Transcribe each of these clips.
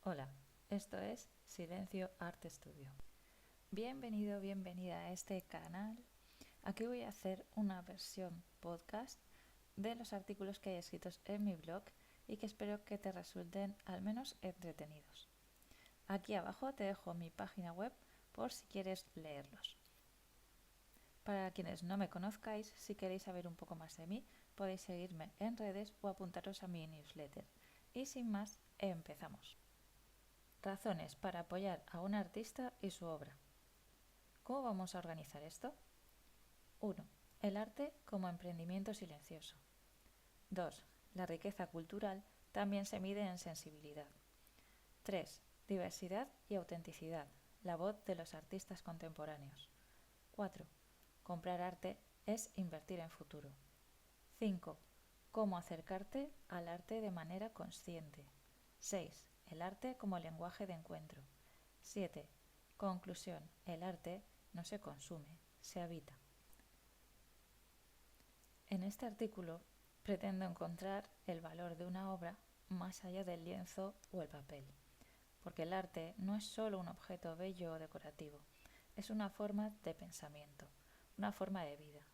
Hola, esto es Silencio Arte Studio. Bienvenido, bienvenida a este canal. Aquí voy a hacer una versión podcast de los artículos que hay escritos en mi blog y que espero que te resulten al menos entretenidos. Aquí abajo te dejo mi página web por si quieres leerlos. Para quienes no me conozcáis, si queréis saber un poco más de mí, podéis seguirme en redes o apuntaros a mi newsletter. Y sin más, empezamos. Razones para apoyar a un artista y su obra. ¿Cómo vamos a organizar esto? 1. El arte como emprendimiento silencioso. 2. La riqueza cultural también se mide en sensibilidad. 3. Diversidad y autenticidad, la voz de los artistas contemporáneos. 4. Comprar arte es invertir en futuro. 5. Cómo acercarte al arte de manera consciente. 6. El arte como lenguaje de encuentro. 7. Conclusión. El arte no se consume, se habita. En este artículo pretendo encontrar el valor de una obra más allá del lienzo o el papel, porque el arte no es solo un objeto bello o decorativo, es una forma de pensamiento, una forma de vida.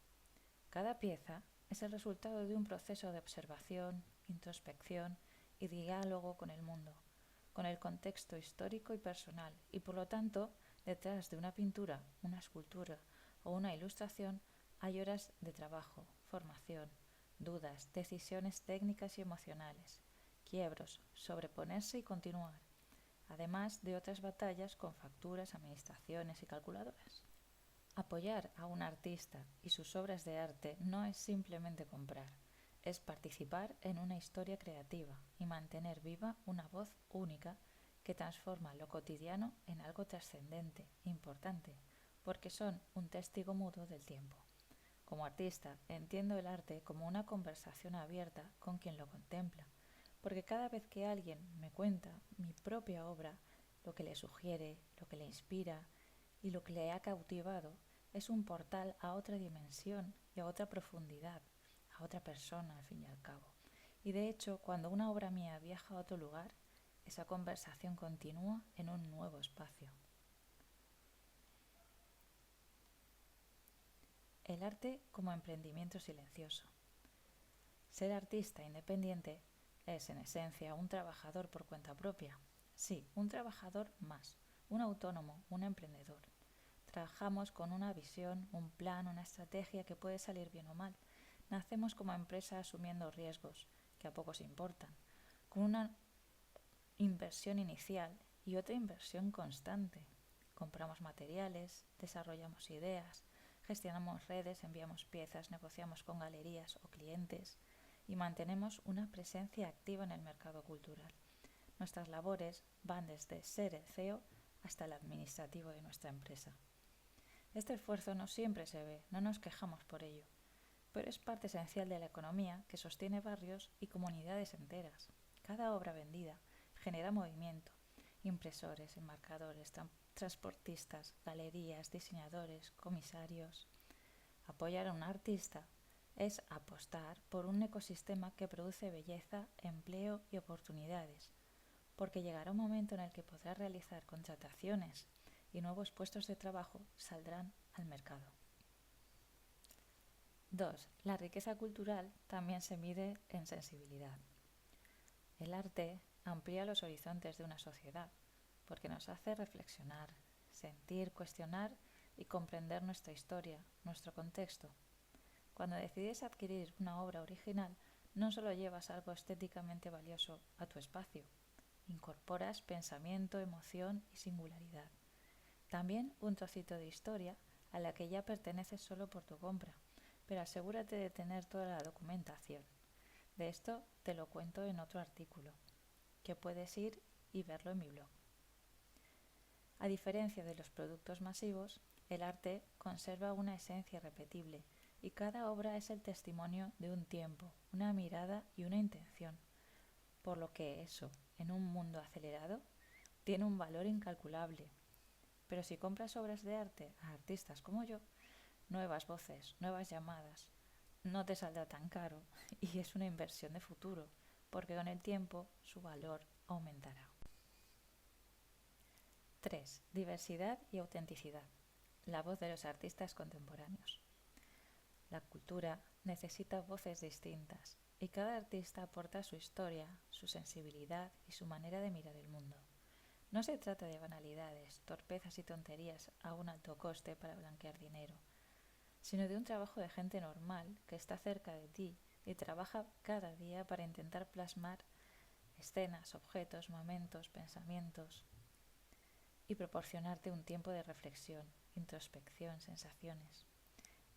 Cada pieza es el resultado de un proceso de observación, introspección y diálogo con el mundo, con el contexto histórico y personal, y por lo tanto, detrás de una pintura, una escultura o una ilustración hay horas de trabajo, formación, dudas, decisiones técnicas y emocionales, quiebros, sobreponerse y continuar, además de otras batallas con facturas, administraciones y calculadoras. Apoyar a un artista y sus obras de arte no es simplemente comprar, es participar en una historia creativa y mantener viva una voz única que transforma lo cotidiano en algo trascendente, importante, porque son un testigo mudo del tiempo. Como artista, entiendo el arte como una conversación abierta con quien lo contempla, porque cada vez que alguien me cuenta mi propia obra, lo que le sugiere, lo que le inspira y lo que le ha cautivado, es un portal a otra dimensión y a otra profundidad, a otra persona al fin y al cabo. Y de hecho, cuando una obra mía viaja a otro lugar, esa conversación continúa en un nuevo espacio. El arte como emprendimiento silencioso. Ser artista independiente es, en esencia, un trabajador por cuenta propia. Sí, un trabajador más, un autónomo, un emprendedor. Trabajamos con una visión, un plan, una estrategia que puede salir bien o mal. Nacemos como empresa asumiendo riesgos, que a pocos importan, con una inversión inicial y otra inversión constante. Compramos materiales, desarrollamos ideas, gestionamos redes, enviamos piezas, negociamos con galerías o clientes y mantenemos una presencia activa en el mercado cultural. Nuestras labores van desde ser el CEO hasta el administrativo de nuestra empresa. Este esfuerzo no siempre se ve, no nos quejamos por ello, pero es parte esencial de la economía que sostiene barrios y comunidades enteras. Cada obra vendida genera movimiento, impresores, enmarcadores, transportistas, galerías, diseñadores, comisarios. Apoyar a un artista es apostar por un ecosistema que produce belleza, empleo y oportunidades, porque llegará un momento en el que podrá realizar contrataciones y nuevos puestos de trabajo saldrán al mercado. 2. La riqueza cultural también se mide en sensibilidad. El arte amplía los horizontes de una sociedad porque nos hace reflexionar, sentir, cuestionar y comprender nuestra historia, nuestro contexto. Cuando decides adquirir una obra original, no solo llevas algo estéticamente valioso a tu espacio, incorporas pensamiento, emoción y singularidad. También un trocito de historia a la que ya perteneces solo por tu compra, pero asegúrate de tener toda la documentación. De esto te lo cuento en otro artículo, que puedes ir y verlo en mi blog. A diferencia de los productos masivos, el arte conserva una esencia irrepetible y cada obra es el testimonio de un tiempo, una mirada y una intención. Por lo que eso, en un mundo acelerado, tiene un valor incalculable. Pero si compras obras de arte a artistas como yo, nuevas voces, nuevas llamadas, no te saldrá tan caro y es una inversión de futuro, porque con el tiempo su valor aumentará. 3. Diversidad y autenticidad. La voz de los artistas contemporáneos. La cultura necesita voces distintas y cada artista aporta su historia, su sensibilidad y su manera de mirar el mundo. No se trata de banalidades, torpezas y tonterías a un alto coste para blanquear dinero, sino de un trabajo de gente normal que está cerca de ti y trabaja cada día para intentar plasmar escenas, objetos, momentos, pensamientos y proporcionarte un tiempo de reflexión, introspección, sensaciones.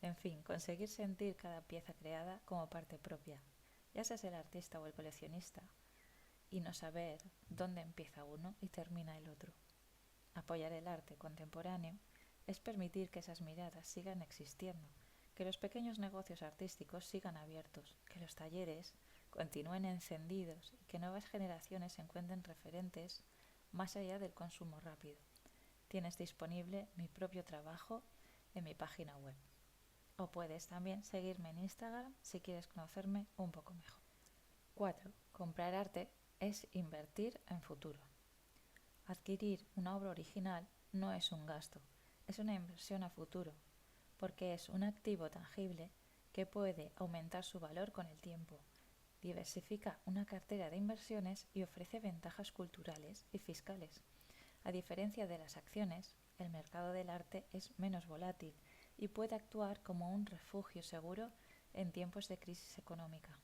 En fin, conseguir sentir cada pieza creada como parte propia, ya seas el artista o el coleccionista, y no saber dónde empieza uno y termina el otro. Apoyar el arte contemporáneo es permitir que esas miradas sigan existiendo, que los pequeños negocios artísticos sigan abiertos, que los talleres continúen encendidos y que nuevas generaciones encuentren referentes más allá del consumo rápido. Tienes disponible mi propio trabajo en mi página web. O puedes también seguirme en Instagram si quieres conocerme un poco mejor. 4. Comprar arte es invertir en futuro. Adquirir una obra original no es un gasto, es una inversión a futuro, porque es un activo tangible que puede aumentar su valor con el tiempo. Diversifica una cartera de inversiones y ofrece ventajas culturales y fiscales. A diferencia de las acciones, el mercado del arte es menos volátil y puede actuar como un refugio seguro en tiempos de crisis económica.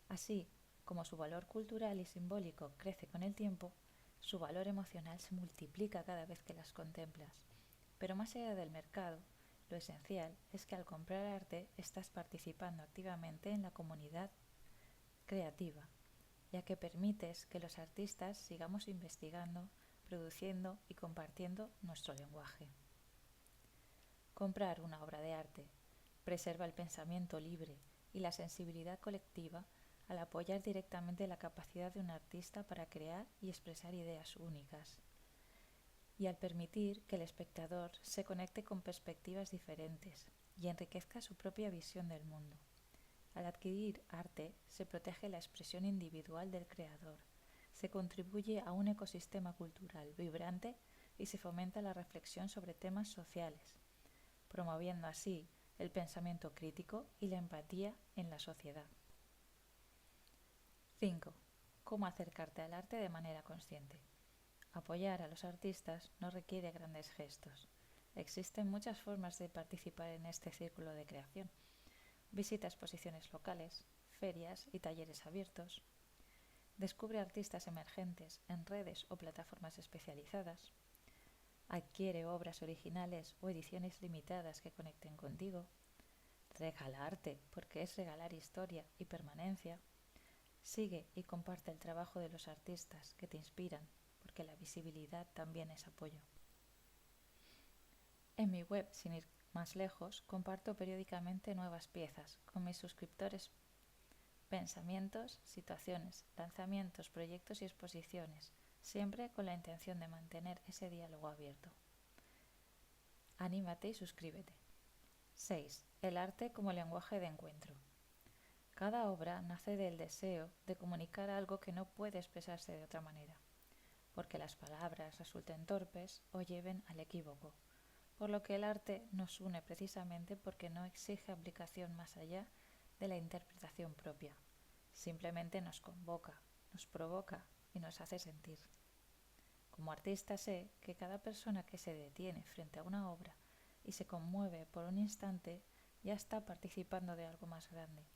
Así como su valor cultural y simbólico crece con el tiempo, su valor emocional se multiplica cada vez que las contemplas. Pero más allá del mercado, lo esencial es que al comprar arte estás participando activamente en la comunidad creativa, ya que permites que los artistas sigamos investigando, produciendo y compartiendo nuestro lenguaje. Comprar una obra de arte preserva el pensamiento libre y la sensibilidad colectiva al apoyar directamente la capacidad de un artista para crear y expresar ideas únicas, y al permitir que el espectador se conecte con perspectivas diferentes y enriquezca su propia visión del mundo. Al adquirir arte se protege la expresión individual del creador, se contribuye a un ecosistema cultural vibrante y se fomenta la reflexión sobre temas sociales, promoviendo así el pensamiento crítico y la empatía en la sociedad. 5. ¿Cómo acercarte al arte de manera consciente? Apoyar a los artistas no requiere grandes gestos. Existen muchas formas de participar en este círculo de creación. Visita exposiciones locales, ferias y talleres abiertos. Descubre artistas emergentes en redes o plataformas especializadas. Adquiere obras originales o ediciones limitadas que conecten contigo. Regala arte, porque es regalar historia y permanencia. Sigue y comparte el trabajo de los artistas que te inspiran, porque la visibilidad también es apoyo. En mi web, sin ir más lejos, comparto periódicamente nuevas piezas con mis suscriptores, pensamientos, situaciones, lanzamientos, proyectos y exposiciones, siempre con la intención de mantener ese diálogo abierto. Anímate y suscríbete. 6. El arte como lenguaje de encuentro. Cada obra nace del deseo de comunicar algo que no puede expresarse de otra manera, porque las palabras resulten torpes o lleven al equívoco, por lo que el arte nos une precisamente porque no exige aplicación más allá de la interpretación propia, simplemente nos convoca, nos provoca y nos hace sentir. Como artista sé que cada persona que se detiene frente a una obra y se conmueve por un instante ya está participando de algo más grande,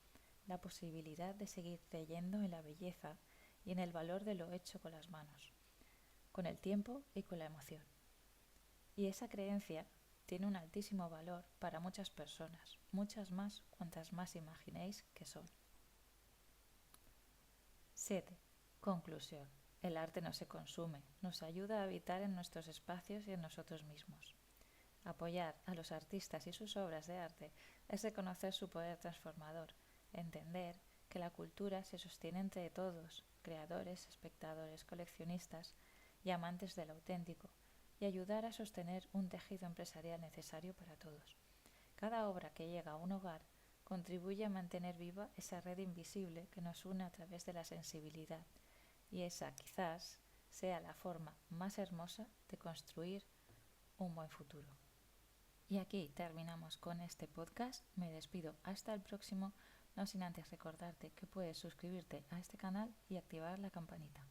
la posibilidad de seguir creyendo en la belleza y en el valor de lo hecho con las manos, con el tiempo y con la emoción. Y esa creencia tiene un altísimo valor para muchas personas, muchas más cuantas más imaginéis que son. 7. Conclusión. El arte no se consume, nos ayuda a habitar en nuestros espacios y en nosotros mismos. Apoyar a los artistas y sus obras de arte es reconocer su poder transformador, entender que la cultura se sostiene entre todos, creadores, espectadores, coleccionistas y amantes del auténtico, y ayudar a sostener un tejido empresarial necesario para todos. Cada obra que llega a un hogar contribuye a mantener viva esa red invisible que nos une a través de la sensibilidad, y esa quizás sea la forma más hermosa de construir un buen futuro. Y aquí terminamos con este podcast. Me despido hasta el próximo, no sin antes recordarte que puedes suscribirte a este canal y activar la campanita.